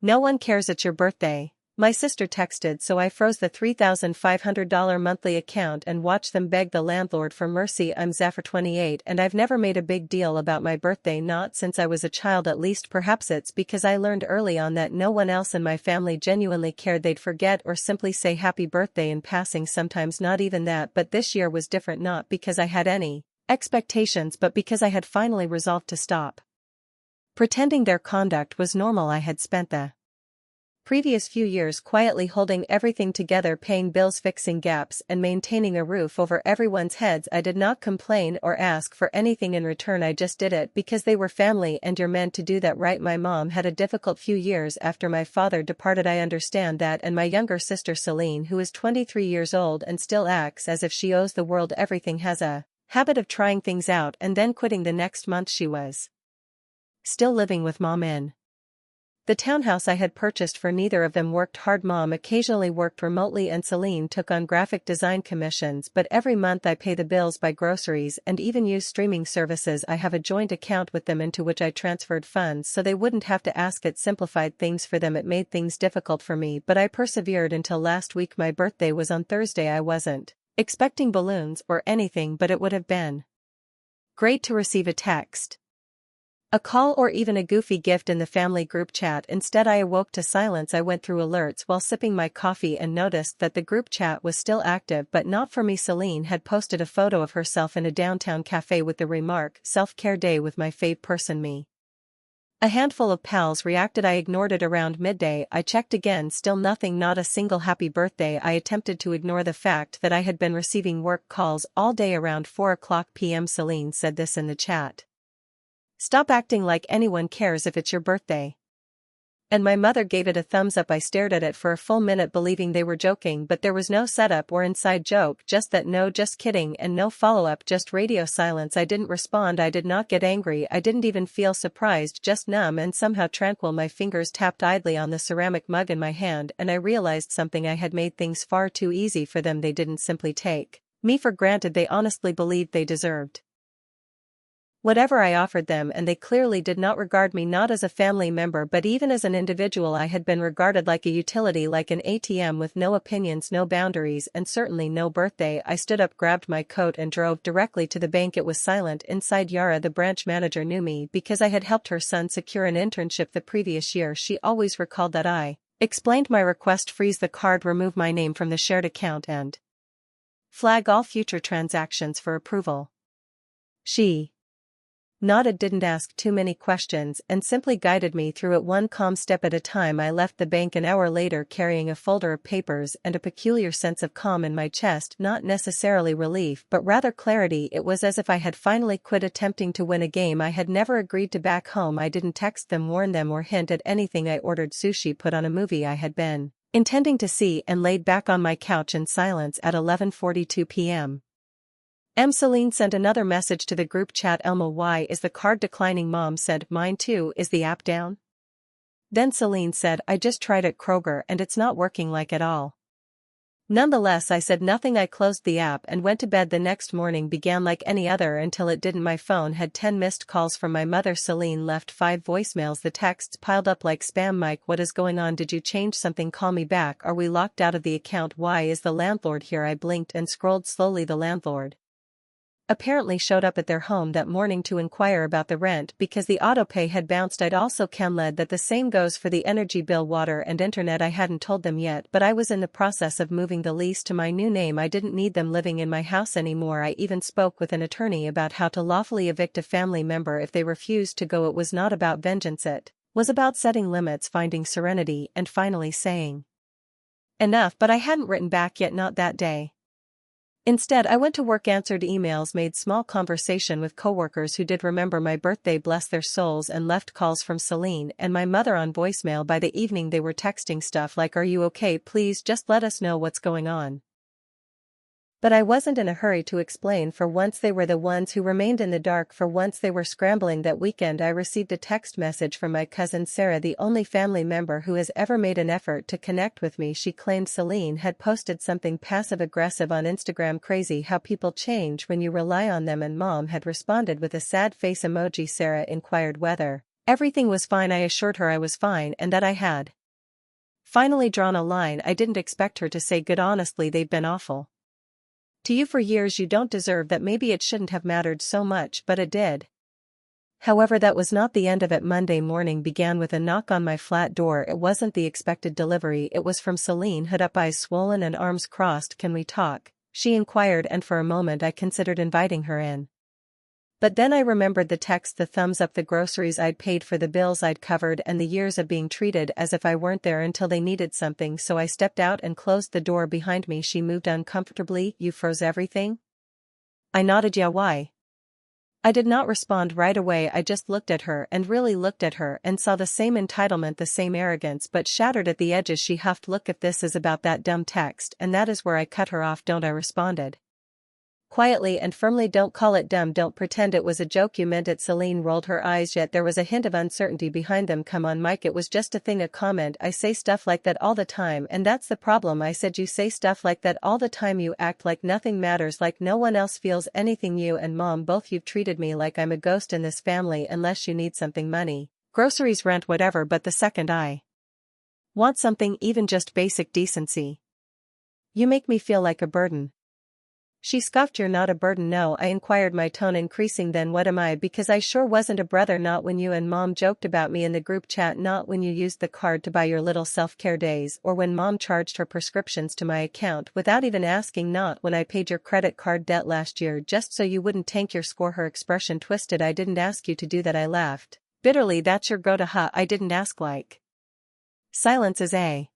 No one cares it's your birthday, my sister texted, so I froze the $3,500 monthly account and watched them beg the landlord for mercy. I'm Zephyr 28 and I've never made a big deal about my birthday, not since I was a child at least. Perhaps it's because I learned early on that no one else in my family genuinely cared. They'd forget or simply say happy birthday in passing, sometimes not even that. But this year was different, not because I had any expectations but because I had finally resolved to stop pretending their conduct was normal. I had spent the previous few years quietly holding everything together, paying bills, fixing gaps, and maintaining a roof over everyone's heads. I did not complain or ask for anything in return. I just did it because they were family and you're meant to do that, right? My mom had a difficult few years after my father departed. I understand that. And my younger sister Celine, who is 23 years old and still acts as if she owes the world everything, has a habit of trying things out and then quitting the next month. She was still living with mom in the townhouse I had purchased for neither of them worked hard. Mom occasionally worked remotely and Celine took on graphic design commissions, but every month I pay the bills, buy groceries, and even use streaming services. I have a joint account with them into which I transferred funds so they wouldn't have to ask. It simplified things for them. It made things difficult for me, but I persevered until last week. My birthday was on Thursday. I wasn't expecting balloons or anything, but it would have been great to receive a text, a call, or even a goofy gift in the family group chat. Instead, I awoke to silence. I went through alerts while sipping my coffee and noticed that the group chat was still active, but not for me. Celine had posted a photo of herself in a downtown cafe with the remark, "Self-care day with my fave person, me." A handful of pals reacted. I ignored it. Around midday, I checked again, still nothing, not a single happy birthday. I attempted to ignore the fact that I had been receiving work calls all day. Around 4 p.m. Celine said this in the chat: "Stop acting like anyone cares if it's your birthday." And my mother gave it a thumbs up. I stared at it for a full minute, believing they were joking, but there was no setup or inside joke, just that "no, just kidding," and no follow-up, just radio silence. I didn't respond. I did not get angry. I didn't even feel surprised, just numb and somehow tranquil. My fingers tapped idly on the ceramic mug in my hand and I realized something. I had made things far too easy for them. They didn't simply take me for granted. They honestly believed they deserved whatever I offered them, and they clearly did not regard me not as a family member but even as an individual. I had been regarded like a utility, like an ATM with no opinions, no boundaries, and certainly no birthday. I stood up, grabbed my coat and drove directly to the bank. It was silent inside. Yara, the branch manager, knew me because I had helped her son secure an internship the previous year. She always recalled that. I explained my request: freeze the card, remove my name from the shared account, and flag all future transactions for approval. She nodded, didn't ask too many questions, and simply guided me through it one calm step at a time. I left the bank an hour later carrying a folder of papers and a peculiar sense of calm in my chest, not necessarily relief but rather clarity. It was as if I had finally quit attempting to win a game I had never agreed to. Back home, I didn't text them, warn them, or hint at anything. I ordered sushi, put on a movie I had been intending to see, and laid back on my couch in silence. At 11:42 p.m. Celine sent another message to the group chat: "Elmo, why is the card declining?" Mom said, "Mine too. Is the app down?" Then Celine said, "I just tried at Kroger and it's not working like at all." Nonetheless, I said nothing. I closed the app and went to bed. The next morning began like any other until it didn't. My phone had 10 missed calls from my mother. Celine left 5 voicemails. The texts piled up like spam. "Mike, what is going on? Did you change something? Call me back. Are we locked out of the account? Why is the landlord here?" I blinked and scrolled slowly. The landlord apparently showed up at their home that morning to inquire about the rent because the autopay had bounced. I'd also camled that the same goes for the energy bill, water, and internet. I hadn't told them yet, but I was in the process of moving the lease to my new name. I didn't need them living in my house anymore. I even spoke with an attorney about how to lawfully evict a family member if they refused to go. It was not about vengeance, it was about setting limits, finding serenity, and finally saying enough. But I hadn't written back yet, not that day. Instead, I went to work, answered emails, made small conversation with coworkers who did remember my birthday, bless their souls, and left calls from Celine and my mother on voicemail. By the evening they were texting stuff like, "Are you okay? Please just let us know what's going on." But I wasn't in a hurry to explain. For once they were the ones who remained in the dark. For once they were scrambling. That weekend I received a text message from my cousin Sarah, the only family member who has ever made an effort to connect with me. She claimed Celine had posted something passive-aggressive on Instagram. Crazy how people change when you rely on them. And Mom had responded with a sad face emoji. Sarah inquired whether Everything was fine. I assured her I was fine and that I had finally drawn a line. I didn't expect her to say good. Honestly, they've been awful to you for years. You don't deserve that. Maybe it shouldn't have mattered so much, but it did. However, that was not the end of it. Monday morning began with a knock on my flat door. It wasn't the expected delivery. It was from Celine. Hood up, eyes swollen and arms crossed. "Can we talk?" she inquired, and for a moment I considered inviting her in. But then I remembered the text, the thumbs up, the groceries I'd paid for, the bills I'd covered, and the years of being treated as if I weren't there until they needed something, so I stepped out and closed the door behind me. She moved uncomfortably. "You froze everything?" I nodded. "Yeah, why?" I did not respond right away. I just looked at her, and really looked at her, and saw the same entitlement, the same arrogance, but shattered at the edges. She huffed. "Look, if this is about that dumb text," and that is where I cut her off. "Don't," I responded quietly and firmly. "Don't call it dumb. Don't pretend it was a joke. You meant it." Celine rolled her eyes, yet there was a hint of uncertainty behind them. "Come on, Mike, it was just a thing, a comment. I say stuff like that all the time, and that's the problem." I said. "You say stuff like that all the time. You act like nothing matters, like no one else feels anything. You and Mom both. You've treated me like I'm a ghost in this family unless you need something, money, groceries, rent, whatever, but the second I want something, even just basic decency, you make me feel like a burden." She scoffed. "You're not a burden." "No," I inquired, my tone increasing. "Then what am I? Because I sure wasn't a brother. Not when you and Mom joked about me in the group chat, not when you used the card to buy your little self-care days, or when Mom charged her prescriptions to my account without even asking, not when I paid your credit card debt last year just so you wouldn't tank your score." Her expression twisted. "I didn't ask you to do that." I laughed bitterly. "That's your go-to, huh?" "I didn't ask." Like silence is a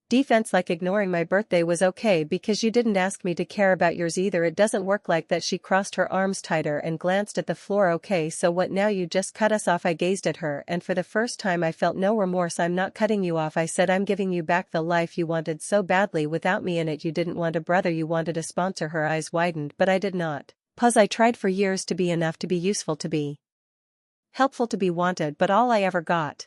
defense. Like ignoring my birthday was okay because you didn't ask me to care about yours either. It doesn't work like that. She crossed her arms tighter and glanced at the floor. "Okay, so what now? You just cut us off." I gazed at her, and for the first time I felt no remorse. "I'm not cutting you off," I said. "I'm giving you back the life you wanted so badly without me in it. You didn't want a brother, you wanted a sponsor." Her eyes widened. "But I did not. Pause. I tried for years to be enough, to be useful, to be helpful, to be wanted, but all I ever got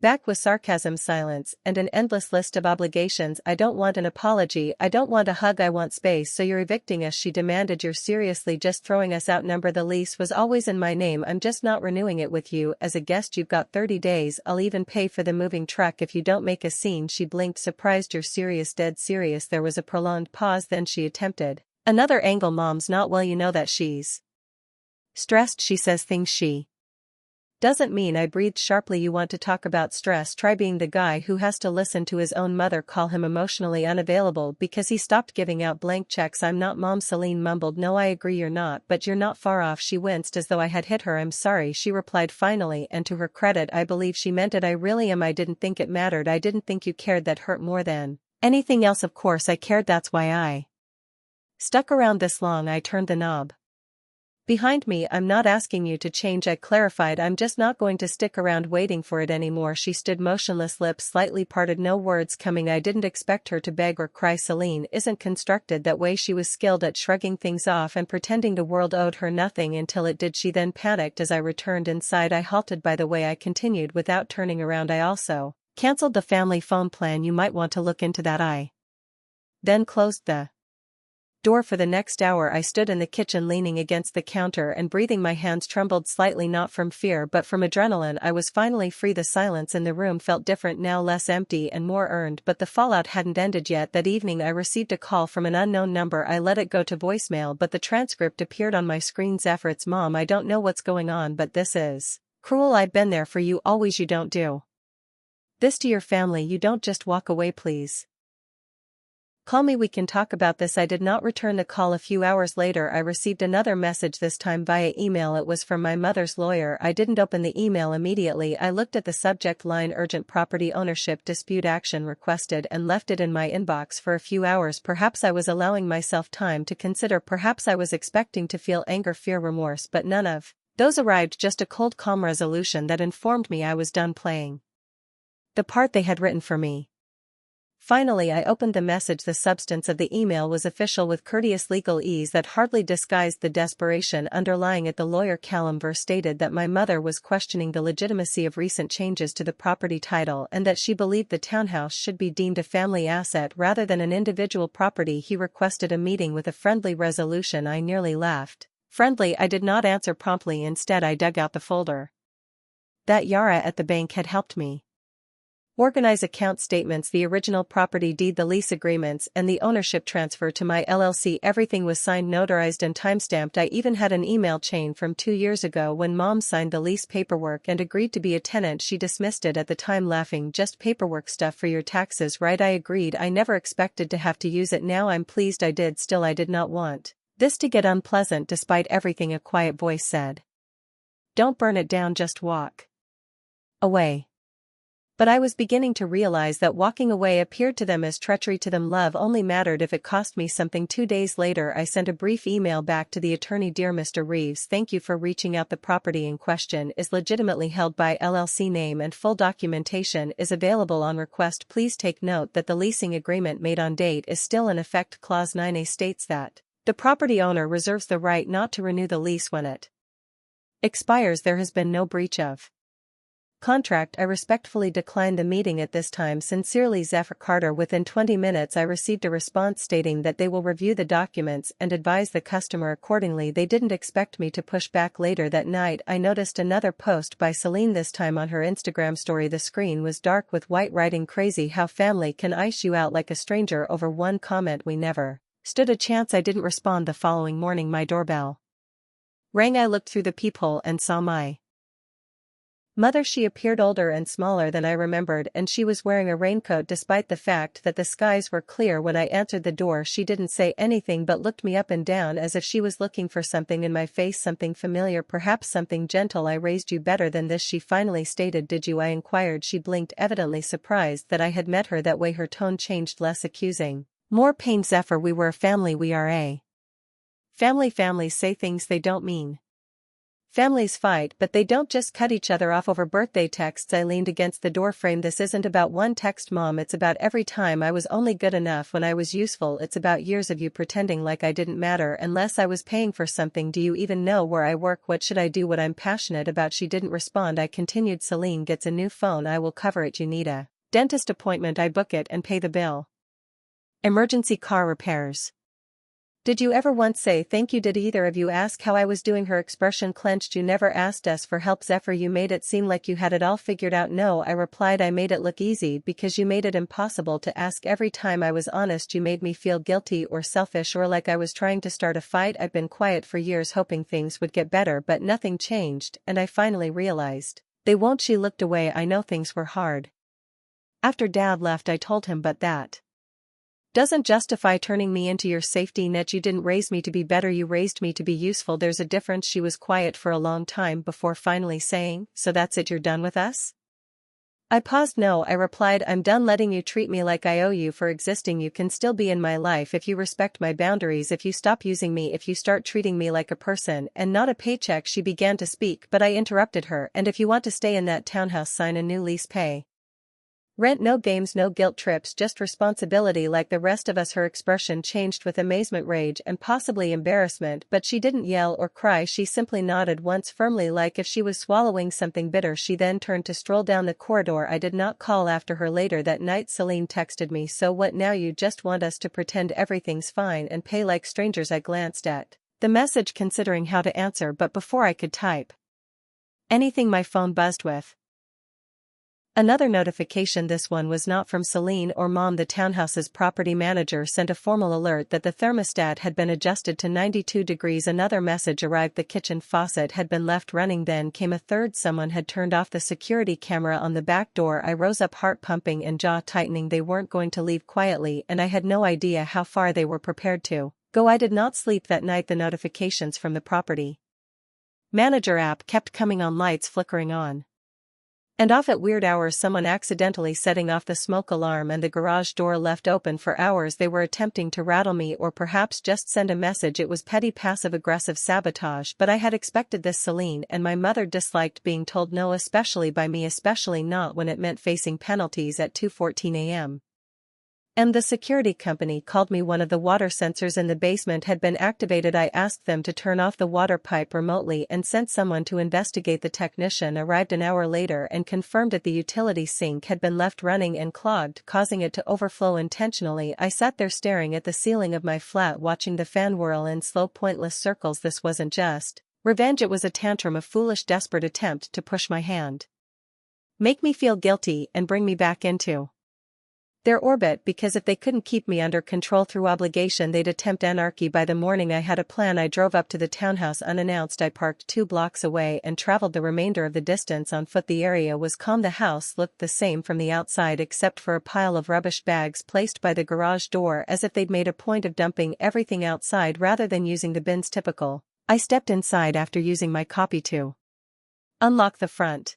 back was sarcasm, silence, and an endless list of obligations. I don't want an apology. I don't want a hug. I want space." "So you're evicting us?" she demanded. "You're seriously just throwing us out?" "Number, the lease was always in my name. I'm just not renewing it with you as a guest. You've got 30 days. I'll even pay for the moving truck if you don't make a scene." She blinked, surprised. "You're serious?" "Dead serious." There was a prolonged pause, then she attempted another angle. "Mom's not well, you know that. She's stressed. She says things she doesn't mean." I breathed sharply. "You want to talk about stress? Try being the guy who has to listen to his own mother call him emotionally unavailable because he stopped giving out blank checks." "I'm not, Mom." Celine mumbled. "No, I agree you're not, but you're not far off." She winced as though I had hit her. "I'm sorry," she replied finally, and to her credit I believe she meant it. "I really am. I didn't think it mattered. I didn't think you cared. That hurt more than anything else." "Of course I cared. That's why I stuck around this long." I turned the knob behind me. "I'm not asking you to change," I clarified. "I'm just not going to stick around waiting for it anymore." She stood motionless, lips slightly parted, no words coming. I didn't expect her to beg or cry. Celine isn't constructed that way. She was skilled at shrugging things off and pretending the world owed her nothing until it did. She then panicked as I returned inside. I halted. "By the way," I continued without turning around, "I also canceled the family phone plan. You might want to look into that." I then closed the door. For the next hour I stood in the kitchen leaning against the counter and breathing. My hands trembled slightly, not from fear but from adrenaline. I was finally free. The silence in the room felt different now, less empty and more earned, but the fallout hadn't ended yet. That evening I received a call from an unknown number. I let it go to voicemail, but the transcript appeared on my screen. "Zephyr, it's Mom. I don't know what's going on, but this is cruel. I've been there for you always. You don't do this to your family. You don't just walk away. Please call me. We can talk about this." I did not return the call. A few hours later I received another message, this time via email. It was from my mother's lawyer. I didn't open the email immediately. I looked at the subject line, "Urgent Property Ownership Dispute Action Requested," and left it in my inbox for a few hours. Perhaps I was allowing myself time to consider. Perhaps I was expecting to feel anger, fear, remorse, but none of those arrived. Just a cold, calm resolution that informed me I was done playing the part they had written for me. Finally I opened the message. The substance of the email was official, with courteous legal ease that hardly disguised the desperation underlying it. The lawyer Callum Ver stated that my mother was questioning the legitimacy of recent changes to the property title and that she believed the townhouse should be deemed a family asset rather than an individual property. He requested a meeting with a friendly resolution. I nearly laughed. Friendly? I did not answer promptly. Instead I dug out the folder That Yara at the bank had helped me organize account statements, the original property deed, the lease agreements, and the ownership transfer to my LLC. Everything was signed, notarized, and timestamped. I even had an email chain from 2 years ago when Mom signed the lease paperwork and agreed to be a tenant. She dismissed it at the time, laughing, "Just paperwork stuff for your taxes, right?" I agreed. I never expected to have to use it. Now I'm pleased I did. Still, I did not want this to get unpleasant. Despite everything, a quiet voice said, "Don't burn it down, just walk away." But I was beginning to realize that walking away appeared to them as treachery. To them, love only mattered if it cost me something. 2 days later, I sent a brief email back to the attorney. "Dear Mr. Reeves, thank you for reaching out. The property in question is legitimately held by LLC name and full documentation is available on request. Please take note that the leasing agreement made on date is still in effect. Clause 9A states that the property owner reserves the right not to renew the lease when it expires. There has been no breach of contract. I respectfully declined the meeting at this time. Sincerely, Zephyr Carter." Within 20 minutes I received a response stating that they will review the documents and advise the customer accordingly. They didn't expect me to push back. Later that night I noticed another post by Celine, this time on her Instagram story. The screen was dark with white writing. "Crazy how family can ice you out like a stranger over one comment. We never stood a chance." I didn't respond. The following morning my doorbell rang. I looked through the peephole and saw my mother. She appeared older and smaller than I remembered, and she was wearing a raincoat despite the fact that the skies were clear. When I answered the door, she didn't say anything but looked me up and down as if she was looking for something in my face, something familiar, perhaps something gentle. "I raised you better than this," she finally stated. "Did you?" I inquired. She blinked, evidently surprised that I had met her that way. Her tone changed, less accusing, more pained. "Zephyr, we were a family. We are a family. Families say things they don't mean. Families fight, but they don't just cut each other off over birthday texts." I leaned against the doorframe. "This isn't about one text, Mom. It's about every time I was only good enough when I was useful. It's about years of you pretending like I didn't matter unless I was paying for something. Do you even know where I work? What should I do? What I'm passionate about?" She didn't respond. I continued. "Celine gets a new phone. I will cover it. You need a dentist appointment. I book it and pay the bill. Emergency car repairs. Did you ever once say thank you? Did either of you ask how I was doing?" Her expression clenched. "You never asked us for help, Zephyr. You made it seem like you had it all figured out." "No," I replied. "I made it look easy because you made it impossible to ask. Every time I was honest, you made me feel guilty or selfish or like I was trying to start a fight." I've been quiet for years, hoping things would get better, but nothing changed, and I finally realized they won't. She looked away. "I know things were hard after Dad left," I told him, "but that doesn't justify turning me into your safety net. You didn't raise me to be better, you raised me to be useful. There's a difference." She was quiet for a long time before finally saying, "So that's it, you're done with us?" I paused. "No," I replied, "I'm done letting you treat me like I owe you for existing. You can still be in my life if you respect my boundaries, if you stop using me, if you start treating me like a person and not a paycheck." She began to speak, but I interrupted her. "And if you want to stay in that townhouse, sign a new lease, pay rent, no games, no guilt trips, just responsibility like the rest of us." Her expression changed with amazement, rage, and possibly embarrassment, but she didn't yell or cry. She simply nodded once firmly, like if she was swallowing something bitter. She then turned to stroll down the corridor. I did not call after her later that night. Celine texted me, "So what now? You just want us to pretend everything's fine and pay like strangers?" I glanced at the message, considering how to answer, but before I could type anything, my phone buzzed with another notification. This one was not from Celine or Mom. The townhouse's property manager sent a formal alert that the thermostat had been adjusted to 92 degrees. Another message arrived: the kitchen faucet had been left running. Then came a third: someone had turned off the security camera on the back door. I rose up, heart pumping and jaw tightening. They weren't going to leave quietly, and I had no idea how far they were prepared to go. I did not sleep that night. The notifications from the property manager app kept coming on, lights flickering on and off at weird hours, someone accidentally setting off the smoke alarm, and the garage door left open for hours. They were attempting to rattle me or perhaps just send a message. It was petty, passive-aggressive sabotage, but I had expected this. Celine and my mother disliked being told no, especially by me, especially not when it meant facing penalties at 2:14 a.m. And the security company called me. One of the water sensors in the basement had been activated. I asked them to turn off the water pipe remotely and sent someone to investigate. The technician arrived an hour later and confirmed that the utility sink had been left running and clogged, causing it to overflow intentionally. I sat there staring at the ceiling of my flat, watching the fan whirl in slow, pointless circles. This wasn't just revenge, it was a tantrum, a foolish, desperate attempt to push my hand make me feel guilty and bring me back into their orbit, because if they couldn't keep me under control through obligation, they'd attempt anarchy. By the morning I had a plan. I drove up to the townhouse unannounced. I parked 2 blocks away and traveled the remainder of the distance on foot. The area was calm. The house looked the same from the outside except for a pile of rubbish bags placed by the garage door, as if they'd made a point of dumping everything outside rather than using the bins. Typical. I stepped inside after using my copy to unlock the front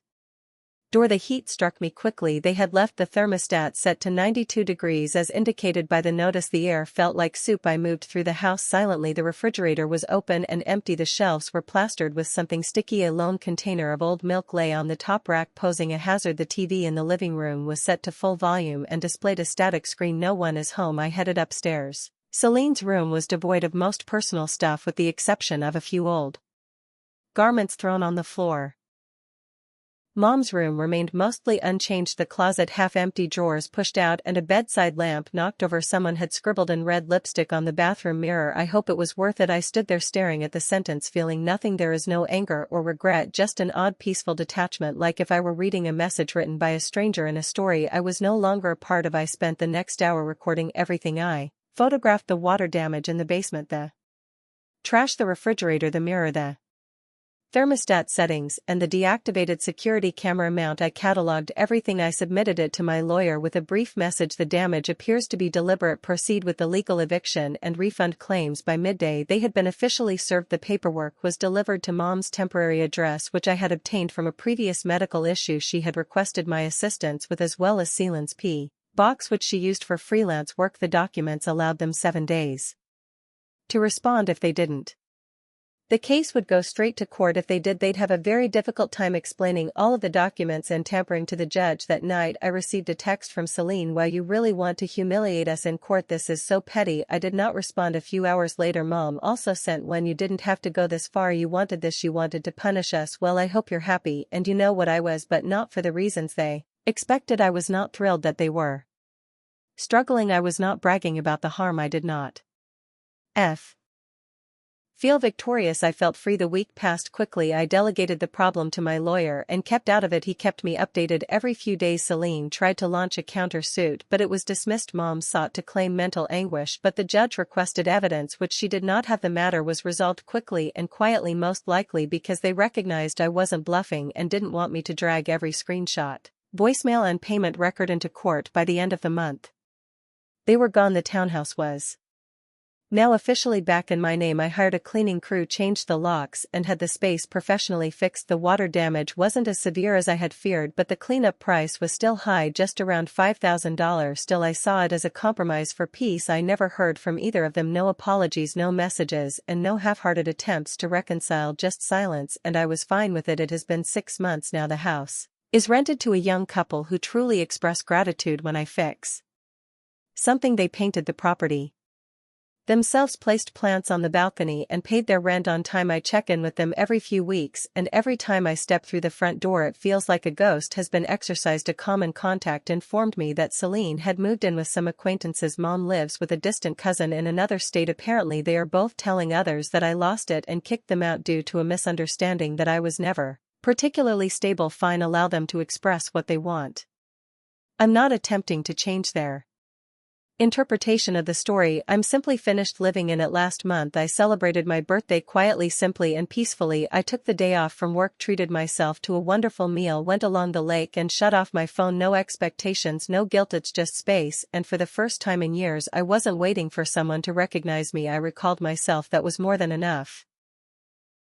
door. The heat struck me quickly. They had left the thermostat set to 92 degrees as indicated by the notice. The air felt like soup. I moved through the house silently. The refrigerator was open and empty. The shelves were plastered with something sticky. A lone container of old milk lay on the top rack, posing a hazard. The TV in the living room was set to full volume and displayed a static screen. No one is home. I headed upstairs. Celine's room was devoid of most personal stuff with the exception of a few old garments thrown on the floor. Mom's room remained mostly unchanged, the closet half empty, drawers pushed out, and a bedside lamp knocked over. Someone had scribbled in red lipstick on the bathroom mirror, "I hope it was worth it." I stood there staring at the sentence, feeling nothing. There is no anger or regret, just an odd peaceful detachment, like if I were reading a message written by a stranger in a story I was no longer a part of. I spent the next hour recording everything. I photographed the water damage in the basement, the trash, the refrigerator, the mirror, the thermostat settings, and the deactivated security camera mount. I cataloged everything. I submitted it to my lawyer with a brief message: the damage appears to be deliberate. Proceed with the legal eviction and refund claims. By midday they had been officially served. The paperwork was delivered to Mom's temporary address, which I had obtained from a previous medical issue she had requested my assistance with, as well as Celine's P.box, which she used for freelance work. The documents allowed them 7 days to respond. If they didn't, the case would go straight to court. If they did, they'd have a very difficult time explaining all of the documents and tampering to the judge. That night I received a text from Celine: "Why you really want to humiliate us in court? This is so petty." I did not respond. A few hours later Mom also sent one: "You didn't have to go this far. You wanted this. You wanted to punish us. Well, I hope you're happy, and you know what I was, but not for the reasons they expected." I was not thrilled that they were struggling. I was not bragging about the harm. I did not feel victorious. I felt free. The week passed quickly. I delegated the problem to my lawyer and kept out of it. He kept me updated every few days. Celine tried to launch a countersuit, but it was dismissed. Mom sought to claim mental anguish, but the judge requested evidence which she did not have. The matter was resolved quickly and quietly, most likely because they recognized I wasn't bluffing and didn't want me to drag every screenshot, voicemail and payment record into court. By the end of the month they were gone. The townhouse was now officially back in my name. I hired a cleaning crew, changed the locks, and had the space professionally fixed. The water damage wasn't as severe as I had feared, but the cleanup price was still high, just around $5,000. Still, I saw it as a compromise for peace. I never heard from either of them. No apologies, no messages, and no half-hearted attempts to reconcile, just silence, and I was fine with it. It has been 6 months now. The house is rented to a young couple who truly express gratitude when I fix something. They painted the property themselves, placed plants on the balcony, and paid their rent on time. I check in with them every few weeks, and every time I step through the front door it feels like a ghost has been exorcised. A common contact informed me that Celine had moved in with some acquaintances. Mom lives with a distant cousin in another state. Apparently they are both telling others that I lost it and kicked them out due to a misunderstanding, that I was never particularly stable. Fine, allow them to express what they want. I'm not attempting to change their interpretation of the story. I'm simply finished living in it. Last month I celebrated my birthday quietly, simply and peacefully. I took the day off from work, treated myself to a wonderful meal, went along the lake, and shut off my phone. No expectations, no guilt, it's just space. And for the first time in years I wasn't waiting for someone to recognize me. I recalled myself. That was more than enough.